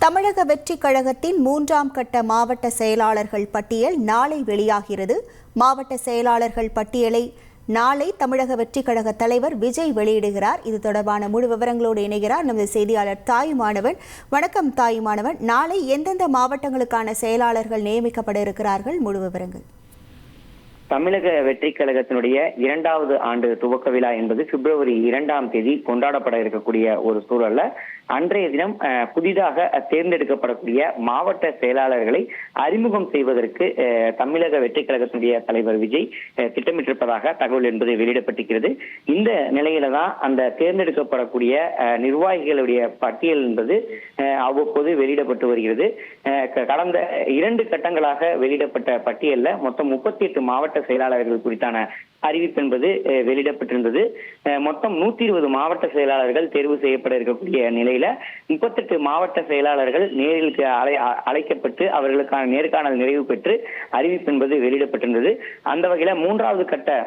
தமிழக வெற்றிக் கழகத்தின் 3ஆம் கட்ட மாவட்ட செயலாளர்கள் பட்டியல் நாளை வெளியாகிறது. மாவட்ட செயலாளர்கள் பட்டியலை நாளை தமிழக வெற்றிக் கழக தலைவர் விஜய் வெளியிடுகிறார். இது தொடர்பான முழு விவரங்களோடு இணைகிறார் நமது செய்தியாளர் தாயுமானவன். வணக்கம் தாயுமானவன். நாளை எந்தெந்த மாவட்டங்களுக்கான செயலாளர்கள் நியமிக்கப்பட இருக்கிறார்கள்? முழு விவரங்கள். தமிழக வெற்றிக் கழகத்தினுடைய 2வது ஆண்டு துவக்க விழா என்பது பிப்ரவரி 2ஆம் தேதி கொண்டாடப்பட இருக்கக்கூடிய ஒரு சூழல்ல அன்றைய தினம் புதிதாக தேர்ந்தெடுக்கப்படக்கூடிய மாவட்ட செயலாளர்களை அறிமுகம் செய்வதற்கு தமிழக வெற்றிக் கழகத்தினுடைய தலைவர் விஜய் திட்டமிட்டிருப்பதாக தகவல் என்பது வெளியிடப்பட்டிருக்கிறது. இந்த நிலையில தான் அந்த தேர்ந்தெடுக்கப்படக்கூடிய நிர்வாகிகளுடைய பட்டியல் என்பது அவ்வப்போது வெளியிடப்பட்டு வருகிறது. கடந்த 2 கட்டங்களாக வெளியிடப்பட்ட பட்டியல்ல மொத்தம் 38 மாவட்ட செயலாளர்கள் குறித்தான அறிவிப்பு என்பது வெளியிடப்பட்டிருந்தது. மொத்தம் 120 மாவட்ட செயலாளர்கள் தேர்வு செய்யப்பட இருக்கக்கூடிய நிலையில 38 மாவட்ட செயலாளர்கள் நேரில் அழைக்கப்பட்டு அவர்களுக்கான நேர்காணல் நிறைவு பெற்று அறிவிப்பு என்பது வெளியிடப்பட்டிருந்தது. அந்த வகையில 3வது கட்ட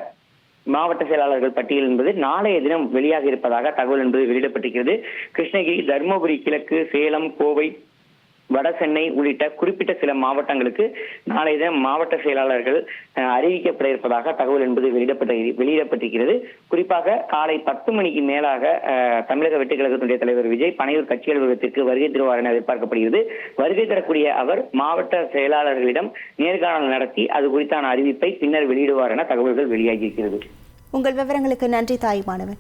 மாவட்ட செயலாளர்கள் பட்டியல் என்பது நாளைய தினம் வெளியாக இருப்பதாக தகவல் என்பது வெளியிடப்பட்டிருக்கிறது. கிருஷ்ணகிரி, தருமபுரி கிழக்கு, சேலம், கோவை, வட சென்னை உள்ளிட்ட குறிப்பிட்ட சில மாவட்டங்களுக்கு நாளைய தினம் மாவட்ட செயலாளர்கள் அறிவிக்கப்பட இருப்பதாக தகவல் என்பது வெளியிடப்பட்டிருக்கிறது. குறிப்பாக காலை 10 மணிக்கு மேலாக தமிழக வெற்றிக் கழகத்தினுடைய தலைவர் விஜய் பனையூர் கட்சி அலுவலகத்திற்கு வருகை தருவார் என எதிர்பார்க்கப்படுகிறது. வருகை தரக்கூடிய அவர் மாவட்ட செயலாளர்களிடம் நேர்காணல் நடத்தி அது குறித்தான அறிவிப்பை பின்னர் வெளியிடுவார் என தகவல்கள் வெளியாகியிருக்கிறது. உங்கள் விவரங்களுக்கு நன்றி தாயுமானவன்.